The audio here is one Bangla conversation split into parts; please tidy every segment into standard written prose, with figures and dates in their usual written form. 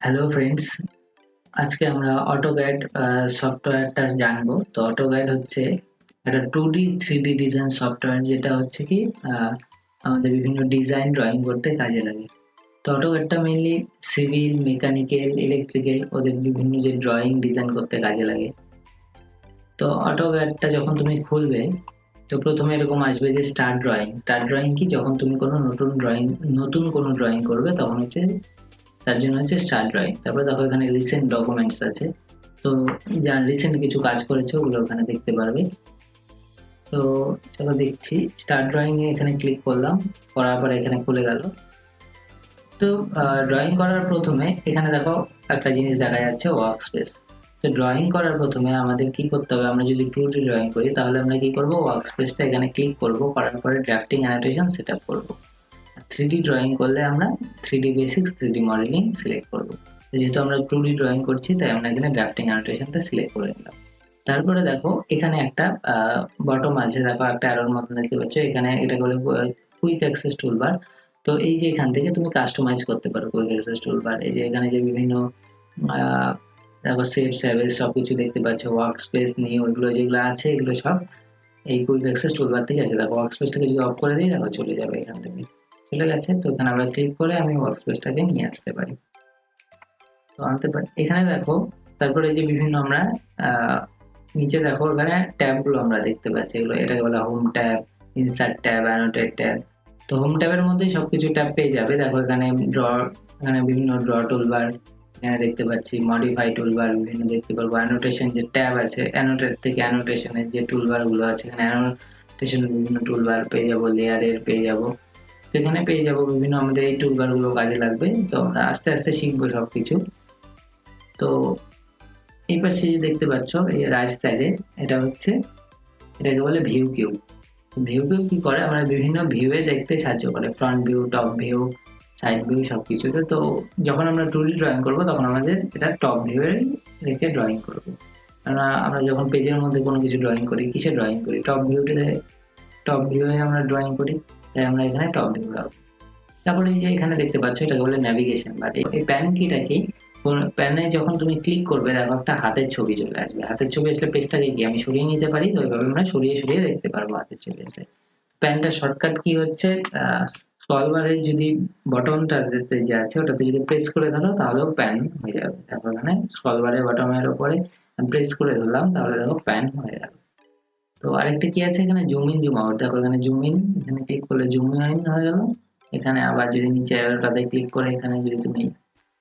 হ্যালো ফ্রেন্ডস, আজকে আমরা অটোক্যাড সফটওয়্যারটা জানবো। তো অটোক্যাড হচ্ছে একটা 2D 3D ডিজাইন সফটওয়্যার, যেটা হচ্ছে কি আমাদের বিভিন্ন ডিজাইন ড্রয়িং করতে কাজে লাগে। তো অটোক্যাডটা মেইনলি সিভিল, মেকানিক্যাল, ইলেকট্রিক্যাল ওদের বিভিন্ন যে ড্রয়িং ডিজাইন করতে কাজে লাগে। তো অটোক্যাডটা যখন তুমি খুলবে, তো প্রথমে এরকম আসবে যে স্টার্ট ড্রয়িং। স্টার্ট ড্রয়িং কি, যখন তুমি কোনো নতুন কোনো ড্রয়িং করবে তখন হচ্ছে তার জন্য হচ্ছে স্টার্ট ড্রয়িং। তারপরে দেখো এখানে রিসেন্ট ডকুমেন্টস আছে। তো যা রিসেন্ট কিছু কাজ করেছে ওগুলো ওখানে দেখতে পারবে। তো চলো দেখছি, স্টার্ট ড্রয়িং এ এখানে ক্লিক করলাম, করার পরে এখানে খুলে গেল। তো ড্রয়িং করার প্রথমে এখানে দেখো একটা জিনিস দেখা যাচ্ছে, ওয়ার্ক স্পেস। তো ড্রয়িং করার প্রথমে আমাদের কি করতে হবে, আমরা যদি 2D ড্রয়িং করি তাহলে আমরা কি করব, ওয়ার্ক স্পেসটা এখানে ক্লিক করব, করার পরে ড্রাফটিং অ্যানোটেশন সেটআপ করব। 3D ড্রয়িং করলে আমরা 3D basics, 3D modelling select করব। যেহেতু আমরা 2D ড্রয়িং করছি তাই আমরা এখানে ড্রাফটিং অ্যানোটেশনটা সিলেক্ট করে নিলাম। তারপরে দেখো এখানে একটা বটম আছে, দেখো একটা অ্যারোর মতন দেখতে পাচ্ছ, এখানে এটা বলে কুইক অ্যাক্সেস টুলবার। তো এই যে এখান থেকে তুমি কাস্টমাইজ করতে পারো কুইক অ্যাক্সেস টুলবার। এই যে এখানে যে বিভিন্ন দেখো সেভ স্যাভেজ সবকিছু দেখতে পাচ্ছ, ওয়ার্ক স্পেস নিয়ে ওইগুলো যেগুলো আছে এগুলো সব এই কুইক অ্যাক্সেস টুলবার থেকে আছে। দেখো ওয়ার্ক স্পেসটাকে যদি অফ করে দিই দেখো চলে যাবে, এখান থেকে চলে গেছে। তো এখানে আমরা ক্লিক করে আমি ওয়ার্ক স্পেসটাকে নিয়ে আসতে পারি। তো আনতে পারি এখানে দেখো। তারপরে এই যে বিভিন্ন আমরা নিচে দেখো এখানে ট্যাবগুলো আমরা দেখতে পাচ্ছি, এগুলো এটাকে বলা home tab, insert tab, annotate tab. তো হোম ট্যাবের মধ্যে সবকিছু ট্যাব পেয়ে যাবে। দেখো এখানে ড্র, এখানে বিভিন্ন ড্র টুলবার এখানে দেখতে পাচ্ছি, মডিফাই টুলবার বিভিন্ন দেখতে পারবো, অ্যানোটেশন যে ট্যাব আছে, অ্যানোটেট থেকে অ্যানোটেশনের যে টুলবার গুলো আছে এখানে অ্যানোটেশনের বিভিন্ন টুলবার পেয়ে যাবো, লেয়ারের পেয়ে যাবো। তো এখানে পেয়ে যাবো বিভিন্ন আমাদের এই টুলবার গুলো কাজে লাগবে। তো আমরা আস্তে আস্তে শিখবো সবকিছু। তো এই পাশে যে দেখতে পাচ্ছ এই রাইট সাইডে, এটা হচ্ছে, এটাকে বলে ভিউ কিউব। ভিউ কিউব কি করে, আমরা বিভিন্ন ভিউয়ে দেখতে সাহায্য করে, front view, top view, side view সবকিছুতে। তো যখন আমরা 2D ড্রয়িং করবো তখন আমাদের এটা টপ ভিউয়ে রেখে ড্রয়িং করবো। আমরা যখন পেজের মধ্যে কোনো কিছু ড্রয়িং করি, কিসে ড্রয়িং করি, টপ ভিউয়ে আমরা ড্রয়িং করি, তাই আমরা এখানে টপ ভিউ রাখবো। তারপরে এই যে এখানে দেখতে পাচ্ছ এটাকে বলে ন্যাভিগেশন বার। এই প্যান কিটা কি, প্যানে যখন তুমি ক্লিক করবে দেখো একটা হাতের ছবি চলে আসবে। হাতের ছবি আসলে পেজটাকে কি আমি সরিয়ে নিতে পারি, তো ওইভাবে আমরা সরিয়ে সরিয়ে দেখতে পারবো হাতের ছবি আসলে। প্যানটার শর্টকাট কি হচ্ছে, স্ক্রল বারে যদি বটনটা যে আছে ওটাতে যদি প্রেস করে ধরো তাহলেও প্যান হয়ে যাবে। তারপর এখানে স্ক্রল বারে বটমের উপরে প্রেস করে ধরলাম তাহলে দেখো প্যান হয়ে গেল। তো আরেকটা কি আছে, এখানে জুম ইন জুম আউট। দেখো এখানে জুম ইন, এখানে ক্লিক করলে জুম ইন হয়ে গেল। এখানে আবার যদি নিচে অ্যারোটাতে ক্লিক করে এখানে যদি তুমি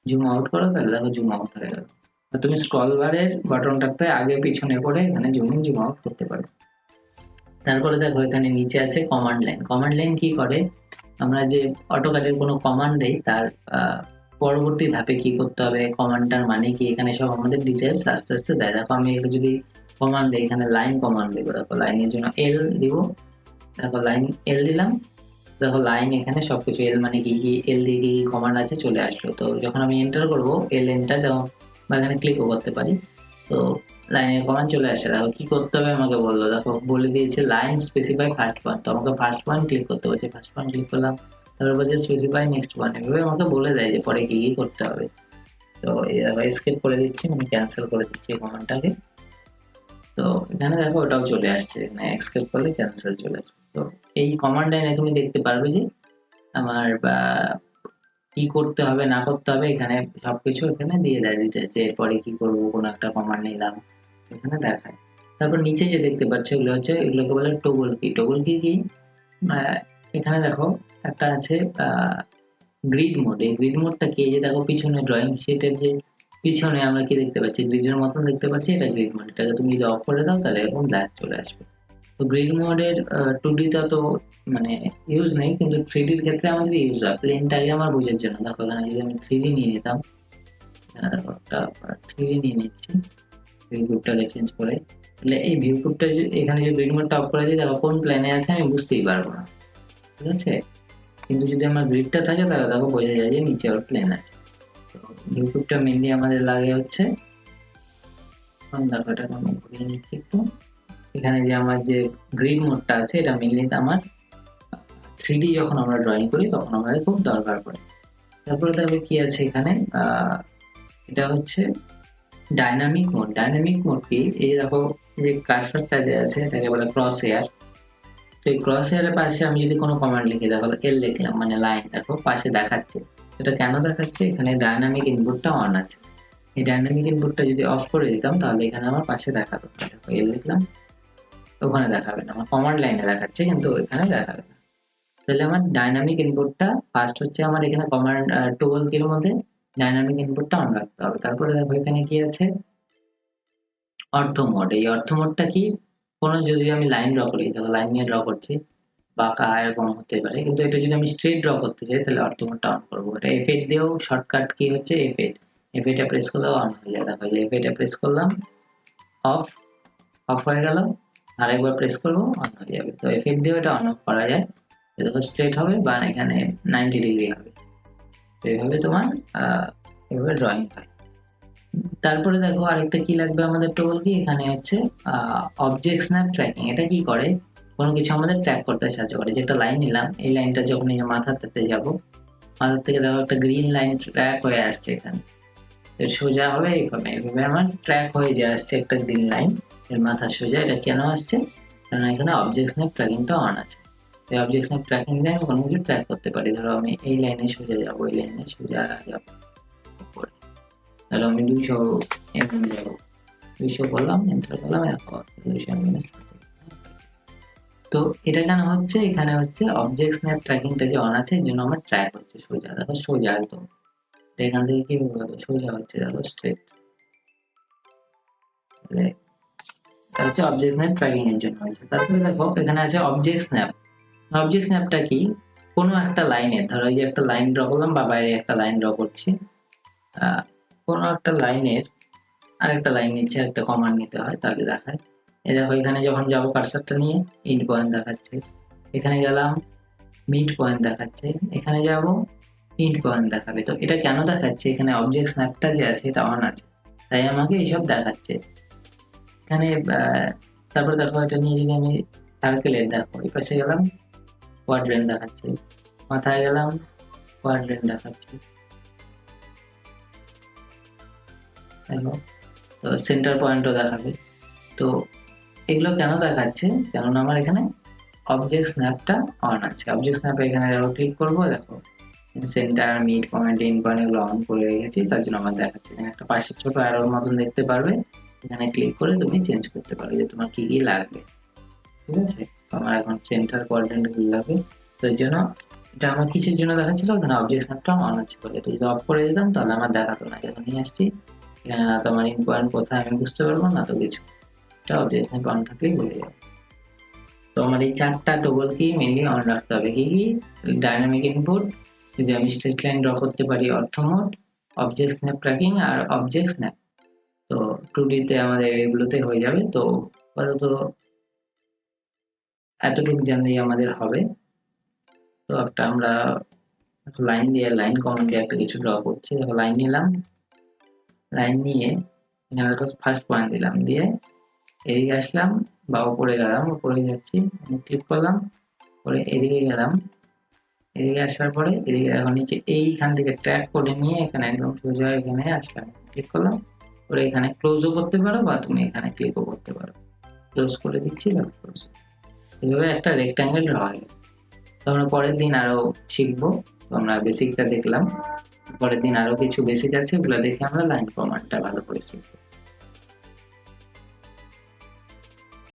জুম আউট করো তাহলে দেখো জুম আউট হয়ে গেল। তুমি স্ক্রল বারের বাটনটাতে আগে পিছনে করে এখানে জুম ইন জুম আউট করতে পারো। তারপরে দেখো এখানে নিচে আছে কমান্ড লাইন। কমান্ড লাইন কি করে, আমরা যে অটোক্যাডের কোনো কমান্ড দেই তার পরবর্তী ধাপে কি করতে হবে, কমান্ডটার মানে কি, এখানে সব আমাদের ডিটেলস আস্তে আস্তে দেয়। দেখো আমি যদি কমান্ড দিই, এখানে লাইন কমান্ড দেবো, দেখো লাইনের জন্য এল দিব, দেখো লাইন এল দিলাম। দেখো লাইন এখানে সবকিছু এল মানে কি কি, এল দিয়ে কি কমান্ড আছে চলে আসলো। তো যখন আমি এন্টার করবো এল এন্টার দেখো, বা এখানে ক্লিকও করতে পারি। তো লাইনের কমান্ড চলে আসে। দেখো কি করতে হবে আমাকে বললো, দেখো বলে দিয়েছে লাইন স্পেসিফাই ফার্স্ট পয়েন্ট। তো আমাকে ফার্স্ট পয়েন্ট ক্লিক করতে বলছে, ফার্স্ট পয়েন্ট ক্লিক করলাম। তারপর বলছে স্পেসিফাই নেক্সট পয়েন্ট, এভাবে আমাকে বলে দেয় যে পরে কি কি করতে হবে। তো এবার স্কিপ করে দিচ্ছি, মানে ক্যান্সেল করে দিচ্ছি এই কমান্ডটাকে। তো এখানে দেখো ওটাও চলে আসছে, মানে এক্সকেপ করলে ক্যান্সেল চলে আসবে। তো এই কমান্ড লাইনে তুমি দেখতে পারবে যে আমার কি করতে হবে না করতে হবে, এখানে সবকিছু এখানে দিয়ে দেয় ডিটেলস, যে এরপরে কি করবো, কোনো একটা কমান্ড নিলাম এখানে দেখায়। তারপর নিচে যে দেখতে পাচ্ছ এগুলো হচ্ছে, এগুলোকে বলে টগল কি। টগল কি কি, এখানে দেখো একটা আছে গ্রিড মোড। এই গ্রিড মোডটা কি, এই যে দেখো পিছনে ড্রয়িং শিটের যে পিছনে আমরা কি দেখতে পাচ্ছি, গ্রিডের মতন দেখতে পাচ্ছি, এটা গ্রিড মোড। এটাকে তুমি যদি অফ করে দাও তাহলে এরকম ব্ল্যাক চলে আসবে। তো গ্রিড মোডের 2D টা তো মানে ইউজ নেই, কিন্তু 3D এর ক্ষেত্রে আমাদের ইউজ হয়। প্লেনটাকে আমার বোঝার জন্য দেখো এখানে যদি আমি 3D নিয়ে নিতাম, এখানে দেখো একটা 3D নিয়ে নিচ্ছি ভিউ গ্রুপটাকে চেঞ্জ করে। তাহলে এই ভিউ গ্রুপটা এখানে যদি গ্রিড মোডটা অফ করে দিই দেখো কোন প্লেনে আছে আমি বুঝতেই পারবো না, ঠিক আছে। কিন্তু যদি আমার গ্রিডটা থাকে তাহলে দেখো বোঝা যায় যে নিচে ওর প্লেন আছে। তো ভিউ গ্রুপটা মেনলি আমাদের লাগে হচ্ছে, দেখো এটা আমি ঘুরিয়ে নিচ্ছি একটু। এখানে যে আমার যে গ্রিড মোডটা আছে এটা মেনলি আমার 3D যখন আমরা ড্রয়িং করি তখন আমাদের খুব দরকার পড়ে। তারপরে দেখবে কি আছে এখানে এটা হচ্ছে ডাইনামিক মোড। ডাইনামিক মোড কি, এই দেখো যে কার্সারটা যে আছে এটাকে বলে ক্রস হেয়ার। তো এই ক্রস হেয়ারের পাশে আমি যদি কোনো কমান্ড লিখি, দেখো এল লিখলাম মানে লাইন, দেখো পাশে দেখাচ্ছে। এটা কেন দেখাচ্ছে, এখানে ডাইনামিক ইনপুটটা অন আছে। এই ডাইনামিক ইনপুটটা যদি অফ করে দিতাম তাহলে এখানে আমার পাশে দেখাতো। দেখো এল লিখলাম, ওখানে দেখাবে না, আমার কমান্ড লাইনে দেখাচ্ছে কিন্তু এখানে দেখাবে না। তাহলে আমার ডাইনামিক ইনপুটটা ফার্স্ট হচ্ছে আমার এখানে কমান্ড টগল কির মধ্যে ডাইনামিক ইনপুটটা অন রাখতে হবে। তারপরে দেখো এখানে কি আছে, অর্থ মোড। এই অর্থ মোডটা কি, কোনো যদি আমি লাইন ড্র করি, দেখো লাইন নিয়ে ড্র করছি, বাঁকা এরকম হতে পারে, কিন্তু এটা যদি আমি স্ট্রেট ড্র করতে চাই তাহলে অর্থ মোডটা অন করবো। এটা এফ8 দিয়েও শর্টকাট কি হচ্ছে এফ8, এফ8 প্রেস করলেও অন হয়ে যায়। দেখো এফ8 প্রেস করলাম, অফ, অফ হয়ে গেল, আরেকবার প্রেস করবো অন হয়ে যাবে। তো এফ8 দিয়েও এটা অন অফ করা যায়। দেখো স্ট্রেট হবে বা এখানে 90 ডিগ্রি হবে। তো এইভাবে তোমার এভাবে ড্রয়িং হয়। তারপরে দেখো আরেকটা কি লাগবে আমাদের টগল কি, এখানে হচ্ছে অবজেক্ট স্ন্যাপ ট্র্যাকিং। এটা কি করে, কোনো কিছু আমাদের ট্র্যাক করতে সাহায্য করে। যেটা লাইন নিলাম, এই লাইনটা যখন এই মাথাতে যাব, মাথার থেকে দেখো একটা গ্রিন লাইন ট্র্যাক হয়ে আসছে এখানে, সোজা হবে এইভাবে, এইভাবে আমার ট্র্যাক হয়ে যে আসছে একটা গ্রিন লাইন এর মাথা সোজা। এটা কেন আসছে, কারণ এখানে অবজেক্ট স্ন্যাপ ট্র্যাকিংটা অন আছে। এই অবজেক্ট স্ন্যাপ ট্র্যাকিং দিয়ে আমি কোনো কিছু ট্র্যাক করতে পারি। ধরো আমি এই লাইনে সোজা যাবো, এই লাইনে সোজা যাবো, ধরো আমি 200 এমএম যাবো, 200 করলাম, এন্টার করলাম, 200 এমএম। তো এটা কেন হচ্ছে, এখানে হচ্ছে অবজেক্ট স্ন্যাপ ট্র্যাকিংটা যে অন আছে এর জন্য আমার ট্র্যাক হচ্ছে সোজা। দেখো সোজা একদম, এখান থেকে কি সোজা হচ্ছে, দেখো স্ট্রেট। এটা হচ্ছে অবজেক্ট স্ন্যাপ ট্র্যাকিং এর জন্য হয়েছে। তারপরে দেখো এখানে আছে অবজেক্ট স্ন্যাপ। অবজেক্ট স্ন্যাপটা কি, কোনো একটা লাইনে, ধরো এই যে একটা লাইন ড্র করলাম বা বাইরে একটা লাইন ড্র করছি, কোনো একটা লাইনের আরেকটা লাইন নিচ্ছে, একটা কমান্ড নিতে হয় তাহলে দেখায়। এই দেখো এখানে যখন যাবো কার্সারটা নিয়ে, এন্ড পয়েন্ট দেখাচ্ছে, এখানে গেলাম মিড পয়েন্ট দেখাচ্ছে, এখানে যাব এন্ড পয়েন্ট দেখাবে। তো এটা কেন দেখাচ্ছে, এখানে অবজেক্ট স্ন্যাপটা যে আছে এটা অন আছে, তাই আমাকে এইসব দেখাচ্ছে এখানে। তারপর দেখো এটা নিয়ে যদি আমি সার্কেলের, দেখো এই পাশে গেলাম কোয়াড্রেন্ট দেখাচ্ছে, মাথায় গেলাম কোয়াড্রেন্ট দেখাচ্ছে, দেখো তো সেন্টার পয়েন্টও দেখাবে। তো এগুলো কেন দেখাচ্ছে, কারণ আমার এখানে অবজেক্ট স্ন্যাপটা অন আছে। অবজেক্ট স্ন্যাপে এখানে দেখো ক্লিক করবো, দেখো centre, mid point, end point এগুলো অন করে রেখেছি, তার জন্য আমার দেখাচ্ছে। এখানে একটা পাশের ছোট অ্যারোর মতন দেখতে পারবে, এখানে ক্লিক করে তুমি চেঞ্জ করতে পারবে যে তোমার কি কি লাগবে। ঠিক আছে, আমার এখন সেন্টার কোয়াড্রেন্ট গুলো লাগবে, তো এর জন্য এটা আমার কিসের জন্য দেখাচ্ছিল, এখানে অবজেক্ট স্ন্যাপটা অন আছে বলে। তো যদি অফ করে দিতাম তাহলে আমার দেখাতো না। যখন নিয়ে আসছি এখানে না তোমার ইন পয়েন্ট কোথায় আমি বুঝতে পারবো না, তো কিছু এটা অবজেক্ট স্ন্যাপ অন থাকলেই বলে যাবে। তো আমার এই চারটা টগল কি মেনলি অন রাখতে হবে। কি কি, ডাইনামিক ইনপুট, যদি আমি স্ট্রেট লাইন ড্র করতে পারি অর্থ মোড, অবজেক্ট স্ন্যাপ ট্র্যাকিং আর অবজেক্ট স্ন্যাপ। তো 2D তে আমাদের এগুলোতে হয়ে যাবে। তো আপাতত এতটুকু জানলেই আমাদের হবে। তো একটা আমরা লাইন দিয়ে, লাইন কমান্ড দিয়ে একটা কিছু ড্র করছি। দেখো লাইন নিলাম, লাইন নিয়ে এখানে ফার্স্ট পয়েন্ট দিলাম, দিয়ে এদিকে আসলাম বা উপরে গেলাম, উপরে যাচ্ছি, ক্লিক করলাম, পরে এদিকে গেলাম, এদিকে আসার পরে এদিকে এখন নিচে এইখান থেকে ট্র্যাক করে নিয়ে এখানে একদম সোজা এখানে আসলাম, ক্লিক করলাম, পরে এখানে ক্লোজও করতে পারো বা তুমি এখানে ক্লিকও করতে পারো। ক্লোজ করে দিচ্ছি, তারপর ক্লোজ। এভাবে একটা রেক্ট্যাঙ্গেল ড্র হয়। তো আমরা পরের দিন আরো শিখবো। তো আমরা বেসিকটা দেখলাম, পরের দিন আরো কিছু বেসিক আছে, ওগুলো দেখে আমরা লাইন কমান্ডটা ভালো করে শিখবো।